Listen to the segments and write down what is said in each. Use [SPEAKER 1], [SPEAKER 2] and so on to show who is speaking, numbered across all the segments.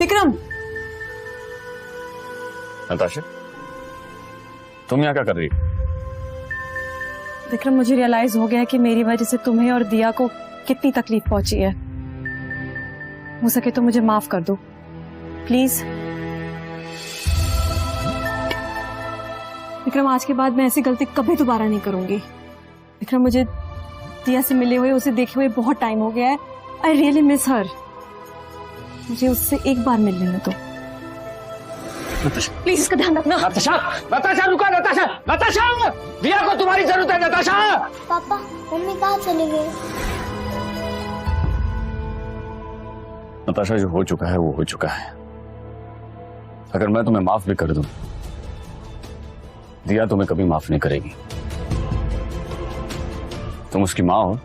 [SPEAKER 1] विक्रम,
[SPEAKER 2] नताशा, तुम यहाँ क्या कर रही हो?
[SPEAKER 1] विक्रम मुझे रियलाइज हो गया है कि मेरी वजह से तुम्हें और दिया को कितनी तकलीफ पहुंची है। हो सके तो मुझे माफ कर दो प्लीज। विक्रम, आज के बाद मैं ऐसी गलती कभी दोबारा नहीं करूंगी। विक्रम, मुझे दिया से मिले हुए, उसे देखे हुए बहुत टाइम हो गया है। I really miss her. मुझे उससे एक बार मिल लेना दो प्लीज। इसका ध्यान रखना।
[SPEAKER 3] नताशा, नताशा रुको, नताशा, नताशा, दिया को तुम्हारी जरूरत है। नताशा,
[SPEAKER 4] पापा, मम्मी कहाँ चली गई?
[SPEAKER 2] नताशा, जो हो चुका है वो हो चुका है। अगर मैं तुम्हें माफ भी कर दूं, दिया तुम्हें कभी माफ नहीं करेगी। तुम उसकी माँ हो,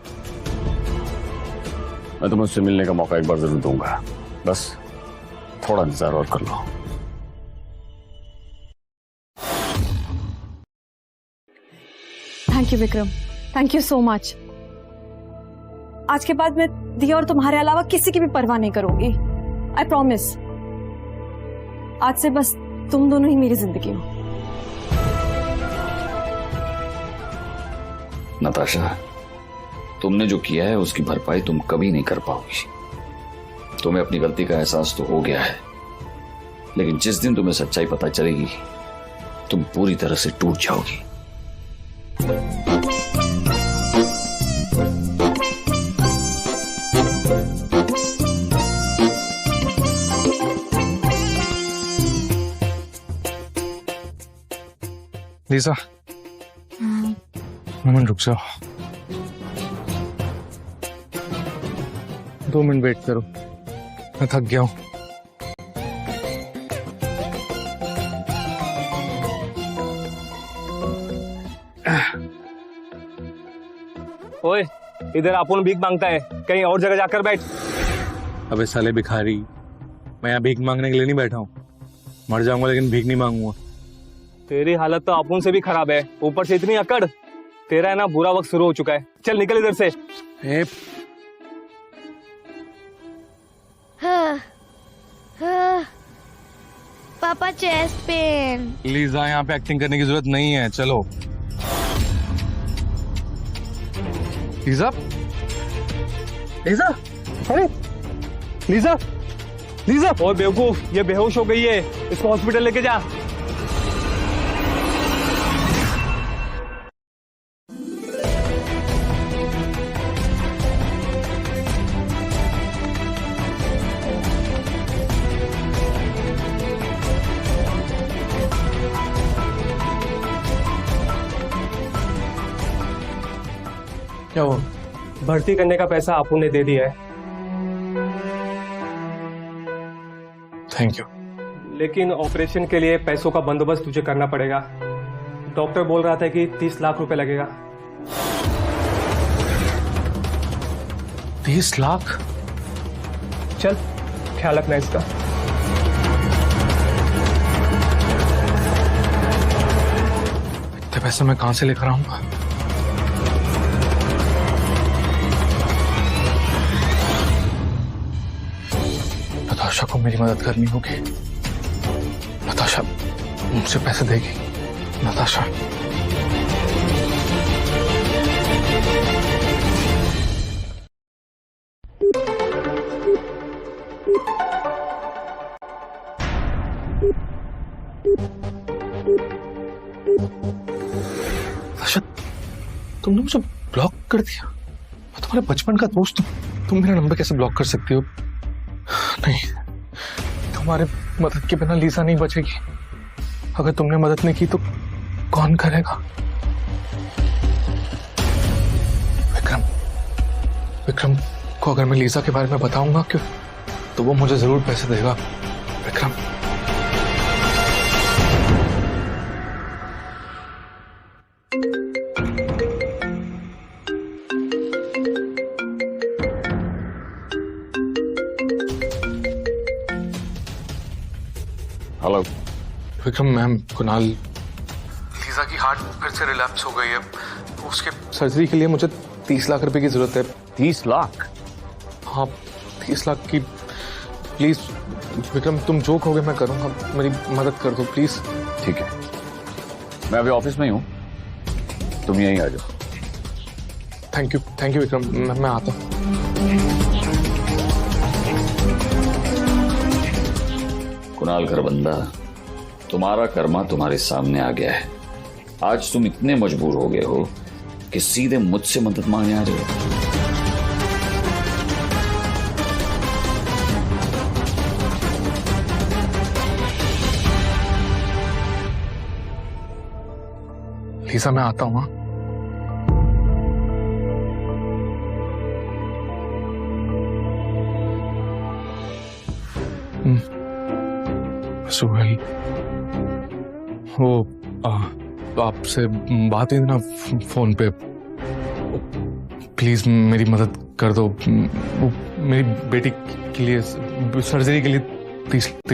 [SPEAKER 2] मैं तुम्हें उससे मिलने का मौका एक बार जरूर दूंगा। बस थोड़ा इंतजार और कर लो।
[SPEAKER 1] Thank you Vikram, thank you so much. आज के बाद मैं दिया और तुम्हारे अलावा किसी की भी परवाह नहीं करूंगी। I promise. आज से बस तुम दोनों ही मेरी जिंदगी हो।
[SPEAKER 5] नताशा, तुमने जो किया है उसकी भरपाई तुम कभी नहीं कर पाओगी। तुम्हें अपनी गलती का एहसास तो हो गया है, लेकिन जिस दिन तुम्हें सच्चाई पता चलेगी तुम पूरी तरह से टूट जाओगी।
[SPEAKER 6] लीजा, मोमेंट रुक जाओ। 2 मिनट वेट करो, मैं थक गया हूं।
[SPEAKER 3] ओए, इधर अपुन भीख मांगता है, कहीं और जगह जाकर बैठ।
[SPEAKER 6] अबे साले भिखारी, मैं यहाँ भीख मांगने के लिए नहीं बैठा हूँ। मर जाऊंगा लेकिन भीख नहीं मांगूंगा।
[SPEAKER 3] तेरी हालत तो अपुन से भी खराब है, ऊपर से इतनी अकड़। तेरा है ना बुरा वक्त शुरू हो चुका है। चल निकल इधर से।
[SPEAKER 4] पापा, चेस्ट पेन।
[SPEAKER 6] लीजा, यहाँ पे एक्टिंग करने की जरूरत नहीं है, चलो। लीजा, लीजा, अरे लीजा, लीजा।
[SPEAKER 3] और बेवकूफ, ये बेहोश हो गई है, इसको हॉस्पिटल लेके जा। क्या हो? भर्ती करने का पैसा आपू ने दे दिया है।
[SPEAKER 6] Thank you.
[SPEAKER 3] लेकिन ऑपरेशन के लिए पैसों का बंदोबस्त तुझे करना पड़ेगा। डॉक्टर बोल रहा था कि 30 लाख रुपए लगेगा।
[SPEAKER 6] 30 लाख?
[SPEAKER 3] चल, ख्याल रखना इसका।
[SPEAKER 6] इतने पैसे मैं कहां से लेकर आऊंगा? नताशा को मेरी मदद करनी होगी। नताशा मुझसे पैसे देगी। नताशा, नताशा, तुमने मुझे ब्लॉक कर दिया। मैं तुम्हारे बचपन का दोस्त हूं। तुम मेरा नंबर कैसे ब्लॉक कर सकती हो? नहीं, तुम्हारे मदद के बिना लीजा नहीं बचेगी। अगर तुमने मदद नहीं की तो कौन करेगा? विक्रम, विक्रम को अगर मैं लीजा के बारे में बताऊंगा क्यों, तो वो मुझे जरूर पैसे देगा। Vikram,
[SPEAKER 2] hello
[SPEAKER 6] Vikram, ma'am Kunal. Lisa की हार्ट फिर से रिलैप्स हो गई है। उसके सर्जरी के लिए मुझे 30 लाख रुपए की जरूरत है।
[SPEAKER 2] 30 लाख?
[SPEAKER 6] हाँ, 30 लाख की प्लीज विक्रम, तुम जो कहोगे मैं करूंगा, मेरी मदद कर दो प्लीज।
[SPEAKER 2] ठीक है, मैं अभी ऑफिस में ही हूँ, तुम यहीं आ जाओ।
[SPEAKER 6] थैंक यू विक्रम, मैं आता हूँ।
[SPEAKER 5] कुणाल खरबंदा, तुम्हारा कर्मा तुम्हारे सामने आ गया है। आज तुम इतने मजबूर हो गए हो कि सीधे मुझसे मदद मांगने आ रहे हो।
[SPEAKER 6] लीसा मैं आता हूँ। हाँ? सुहेल, वो आपसे बात हुई ना फोन पे, प्लीज मेरी मदद कर दो। वो मेरी बेटी के लिए सर्जरी के लिए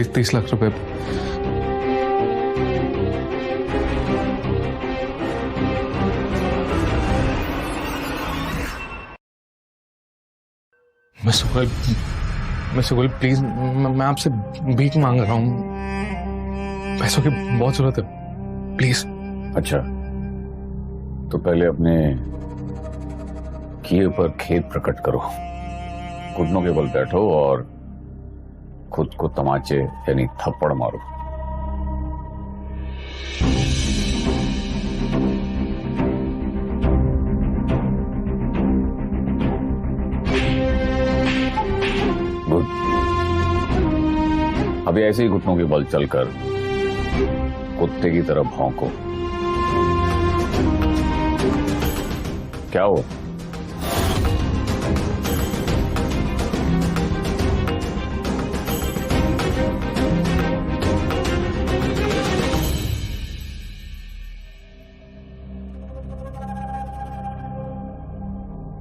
[SPEAKER 6] 30 लाख रुपए। मैं सुहेल प्लीज, मैं आपसे भीख मांग रहा हूँ, पैसों की बहुत जरूरत है, प्लीज।
[SPEAKER 2] अच्छा, तो पहले अपने किए पर खेद प्रकट करो, घुटनों के बल बैठो और खुद को तमाचे यानी थप्पड़ मारो। गुड। अभी ऐसे ही घुटनों के बल चलकर कुत्ते की तरह भौंको। क्या हो?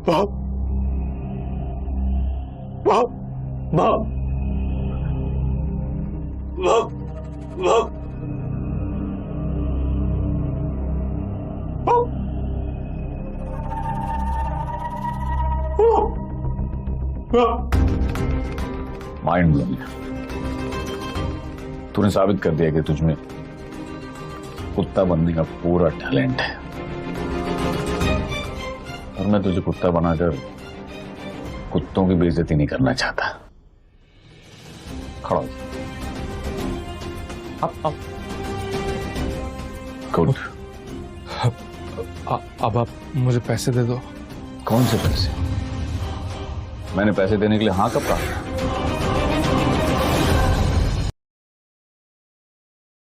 [SPEAKER 6] बाप, बाप, बाप, बाप, बाप,
[SPEAKER 2] माइंड ब्लोइंग। तूने साबित कर दिया कि तुझमें कुत्ता बनने का पूरा टैलेंट है, और मैं तुझे कुत्ता बनाकर कुत्तों की बेइज्जती नहीं करना चाहता। खड़ा हो।
[SPEAKER 6] अब
[SPEAKER 2] गुड।
[SPEAKER 6] अब आप मुझे पैसे दे दो।
[SPEAKER 2] कौन से पैसे? मैंने पैसे देने के लिए हाँ कब कहा?